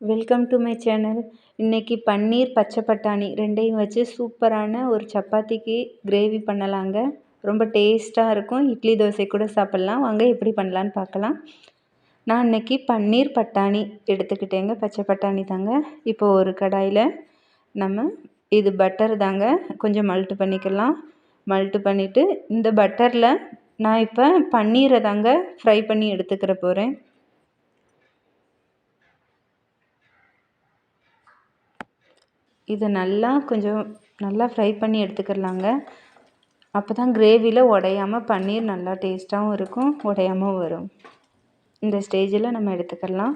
Welcome to my channel. இன்னைக்கு பன்னீர் பச்சை பட்டாணி ரெண்டையும் வச்சு சூப்பரான ஒரு சப்பாத்திக்கு கிரேவி பண்ணலாங்க. ரொம்ப டேஸ்ட்டாக இருக்கும். இட்லி தோசை கூட சாப்பிட்லாம். வாங்க எப்படி பண்ணலான்னு பார்க்கலாம். நான் இன்னைக்கு பன்னீர் பட்டாணி எடுத்துக்கிட்டேங்க. பச்சை பட்டாணி தாங்க. இப்போ ஒரு கடாயில் நம்ம இது பட்டர் தாங்க, கொஞ்சம் மல்ட் பண்ணிக்கலாம். மல்ட் பண்ணிவிட்டு இந்த பட்டரில் நான் இப்போ பன்னீரை தாங்க ஃப்ரை பண்ணி எடுத்துக்கிற போகிறேன். இதை கொஞ்சம் நல்லா ஃப்ரை பண்ணி எடுத்துக்கிடலாங்க. அப்போ தான் கிரேவியில் உடையாமல் பன்னீர் நல்லா டேஸ்ட்டாகவும் இருக்கும், உடையாமல் வரும். இந்த ஸ்டேஜில் நம்ம எடுத்துக்கலாம்.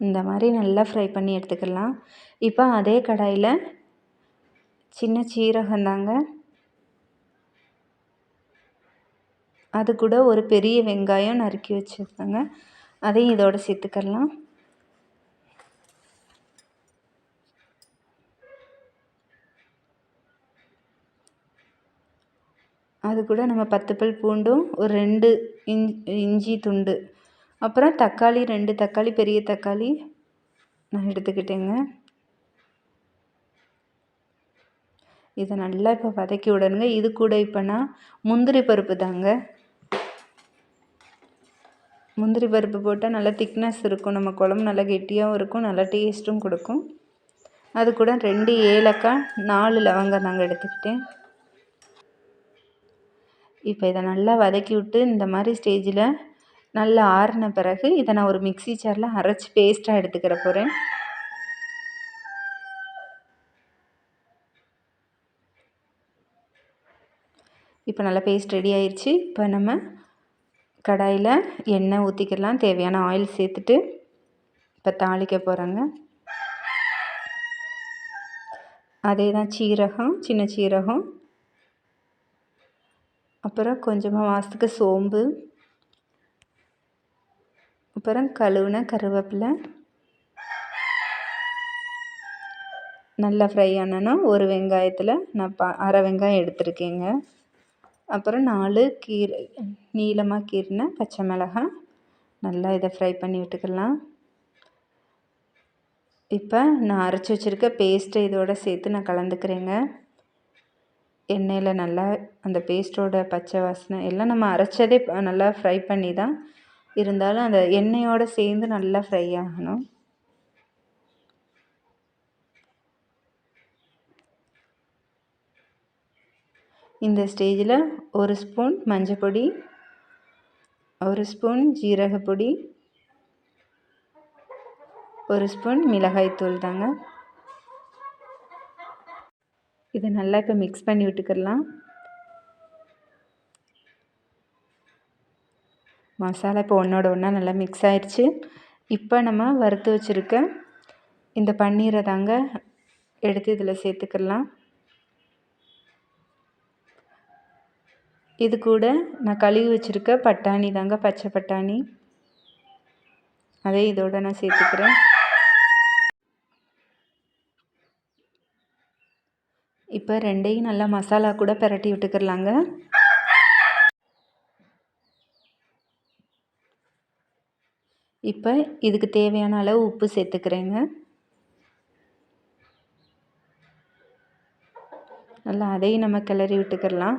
இந்த மாதிரி நல்லா ஃப்ரை பண்ணி எடுத்துக்கலாம். இப்போ அதே கடாயில் சின்ன சீரகம் தாங்க, அது கூட ஒரு பெரிய வெங்காயம் நறுக்கி வச்சுருக்காங்க, அதையும் இதோடு சேர்த்துக்கலாம். அது கூட நம்ம 10 பல் பூண்டும் ஒரு 2 இஞ்சி துண்டு, அப்புறம் தக்காளி 2 தக்காளி, பெரிய தக்காளி நான் எடுத்துக்கிட்டேங்க. இதை நல்லா இப்போ வதக்கி விடணுங்க. இது கூட இப்போ நான் முந்திரி பருப்பு தாங்க, முந்திரி பருப்பு போட்டால் நல்லா திக்னஸ் இருக்கும், நம்ம குழம்பு நல்லா கெட்டியாகவும் இருக்கும், நல்லா டேஸ்ட்டும் கொடுக்கும். அது கூட 2 ஏலக்காய் 4 லவங்கம் தாங்க எடுத்துக்கிட்டேன். இப்போ இதை நல்லா வதக்கி விட்டு இந்த மாதிரி ஸ்டேஜில் நல்லா ஆறின பிறகு இதை நான் ஒரு மிக்ஸி ஜாரில் அரைச்சி பேஸ்ட்டாக எடுத்துக்கிற போகிறேன். இப்போ நல்லா பேஸ்ட் ரெடி ஆயிடுச்சு. இப்போ நம்ம கடாயில் எண்ணெய் ஊற்றிக்கலாம், தேவையான ஆயில் சேர்த்துட்டு இப்போ தாளிக்க போகிறோங்க. அதே தான் சீரகம், சின்ன சீரகம், அப்புறம் கொஞ்சமாக வாசத்துக்கு சோம்பு, அப்புறம் கழுவுன கருவேப்பிலை நல்லா ஃப்ரை ஆனோன்னா ஒரு வெங்காயத்தில் நான் அரை வெங்காயம் எடுத்துருக்கேங்க. அப்புறம் 4 நீளமாக கீறின பச்சை மிளகாய், நல்லா இதை ஃப்ரை பண்ணி விட்டுக்கலாம். இப்போ நான் அரைச்சி வச்சுருக்க பேஸ்ட்டை இதோடு சேர்த்து நான் கலந்துக்கிறேங்க. எண்ணெயில் நல்லா அந்த பேஸ்ட்டோட பச்சை வாசனை எல்லாம் நம்ம அரைச்சதே நல்லா ஃப்ரை பண்ணி தான், இருந்தாலும் அந்த எண்ணெயோடு சேர்ந்து நல்லா ஃப்ரை ஆகணும். இந்த ஸ்டேஜில் 1 ஸ்பூன் மஞ்சள் பொடி, 1 ஸ்பூன் ஜீரகப்பொடி, 1 ஸ்பூன் மிளகாய்த்தூள் தாங்க. இதை நல்லா இப்போ மிக்ஸ் பண்ணி விட்டுக்கிடலாம். மசாலா இப்போ ஒன்றோட ஒன்றா நல்லா மிக்ஸ் ஆயிடுச்சு. இப்போ நம்ம வறுத்து வச்சுருக்க இந்த பன்னீரை தாங்க எடுத்து இதில் சேர்த்துக்கிடலாம். இது கூட நான் கழுவி வச்சுருக்க பட்டாணி தாங்க, பச்சை பட்டாணி, அதே இதோட நான் சேர்த்துக்கிறேன். இப்போ ரெண்டையும் நல்லா மசாலா கூட பிரட்டி விட்டுக்கிடலாங்க. இப்போ இதுக்கு தேவையான அளவு உப்பு சேர்த்துக்கிறேங்க. நல்லா அதையும் நம்ம கிளறி விட்டுக்கிடலாம்.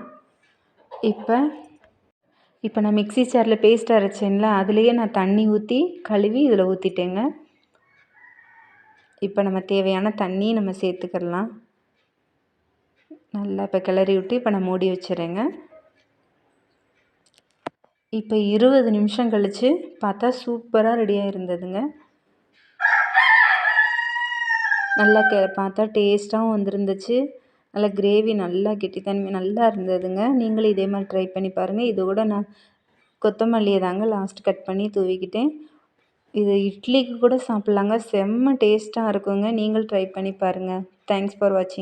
இப்போ நான் மிக்ஸி ஜாரில் பேஸ்ட் அரைச்சேன்ல, அதுலேயே நான் தண்ணி ஊற்றி கழுவி இதில் ஊற்றிட்டேங்க. இப்போ நம்ம தேவையான தண்ணி நம்ம சேர்த்துக்கிடலாம். நல்லா இப்போ கிளறி விட்டு இப்போ நான் மூடி வச்சுறேங்க. இப்போ 20 நிமிஷம் கழித்து பார்த்தா சூப்பராக ரெடியாக இருந்ததுங்க. நல்லா பார்த்தா டேஸ்ட்டாகவும் வந்துருந்துச்சு. நல்லா கிரேவி நல்லா கெட்டித்தன்மை நல்லா இருந்ததுங்க. நீங்களும் இதே மாதிரி ட்ரை பண்ணி பாருங்கள். இது கூட நான் கொத்தமல்லியை தாங்க லாஸ்ட் கட் பண்ணி தூவிக்கிட்டேன். இது இட்லிக்கு கூட சாப்பிட்லாங்க, செம்ம டேஸ்ட்டாக இருக்குங்க. நீங்களும் ட்ரை பண்ணி பாருங்கள். தேங்க்ஸ் ஃபார் வாட்சிங்.